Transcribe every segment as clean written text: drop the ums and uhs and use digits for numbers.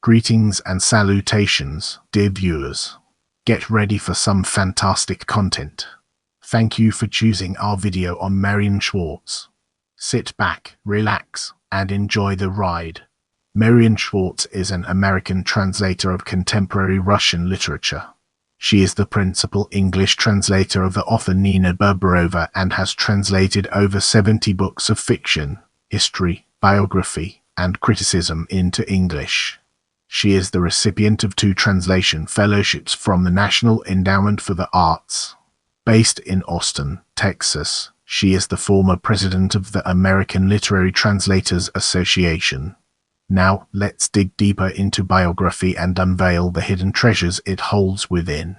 Greetings and salutations, dear viewers. Get ready for some fantastic content. Thank you for choosing our video on Marian Schwartz. Sit back, relax, and enjoy the ride. Marian Schwartz is an American translator of contemporary Russian literature. She is the principal English translator of the author Nina Berberova and has translated over 70 books of fiction, history, biography, and criticism into English. She is the recipient of 2 translation fellowships from the National Endowment for the Arts. Based in Austin, Texas, she is the former president of the American Literary Translators Association. Now, let's dig deeper into biography and unveil the hidden treasures it holds within.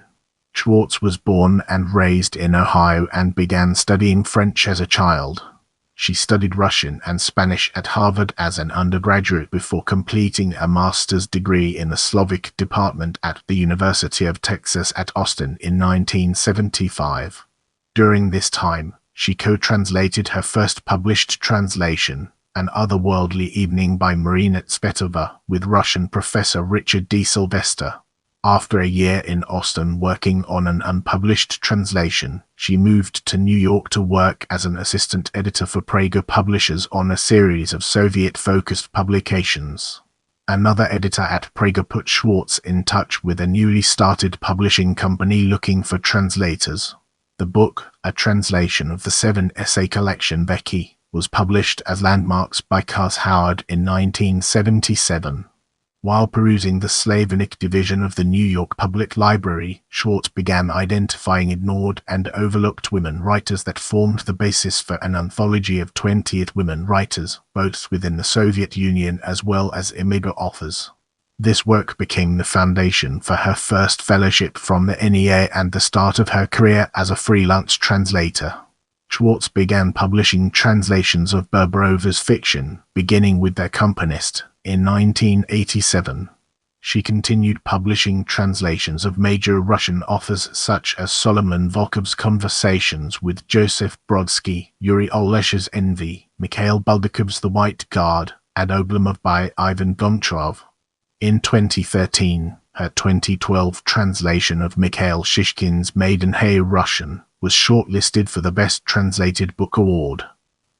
Schwartz was born and raised in Ohio and began studying French as a child. She studied Russian and Spanish at Harvard as an undergraduate before completing a master's degree in the Slavic department at the University of Texas at Austin in 1975. During this time, she co-translated her first published translation, An Otherworldly Evening by Marian Schwartz, with Russian professor Richard D. Sylvester. After a year in Austin working on an unpublished translation, she moved to New York to work as an assistant editor for Prager Publishers on a series of Soviet-focused publications. Another editor at Prager put Schwartz in touch with a newly started publishing company looking for translators. The book, a translation of the 7-essay collection Becky, was published as Landmarks by Cass Howard in 1977. While perusing the Slavonic division of the New York Public Library, Schwartz began identifying ignored and overlooked women writers that formed the basis for an anthology of 20th women writers, both within the Soviet Union as well as immigrant authors. This work became the foundation for her first fellowship from the NEA and the start of her career as a freelance translator. Schwartz began publishing translations of Berberova's fiction, beginning with The Accompanist, in 1987. She continued publishing translations of major Russian authors such as Solomon Volkov's Conversations with Joseph Brodsky, Yuri Olesh's Envy, Mikhail Bulgakov's The White Guard, and Oblomov by Ivan Goncharov. In 2013, her 2012 translation of Mikhail Shishkin's Maiden Hey Russian was shortlisted for the Best Translated Book Award.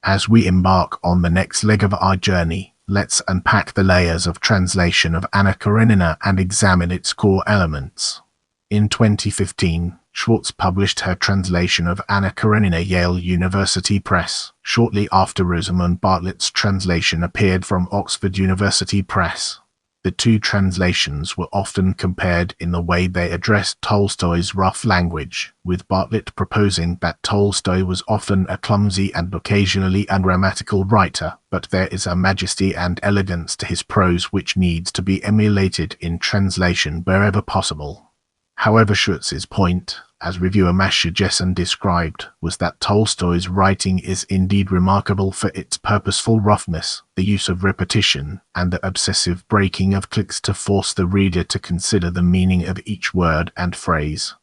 As we embark on the next leg of our journey, let's unpack the layers of translation of Anna Karenina and examine its core elements. In 2015, Schwartz published her translation of Anna Karenina Yale University Press, shortly after Rosamund Bartlett's translation appeared from Oxford University Press. The 2 translations were often compared in the way they addressed Tolstoy's rough language, with Bartlett proposing that Tolstoy was often a clumsy and occasionally ungrammatical writer, but there is a majesty and elegance to his prose which needs to be emulated in translation wherever possible. However, Schwartz's point, as reviewer Masha Jessen described, was that Tolstoy's writing is indeed remarkable for its purposeful roughness, the use of repetition, and the obsessive breaking of clicks to force the reader to consider the meaning of each word and phrase.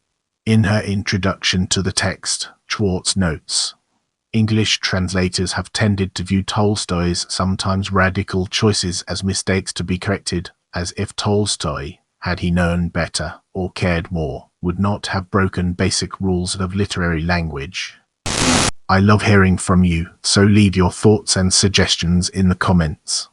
In her introduction to the text, Schwartz notes, English translators have tended to view Tolstoy's sometimes radical choices as mistakes to be corrected, as if Tolstoy, had he known better or cared more, would not have broken basic rules of literary language. I love hearing from you, so leave your thoughts and suggestions in the comments.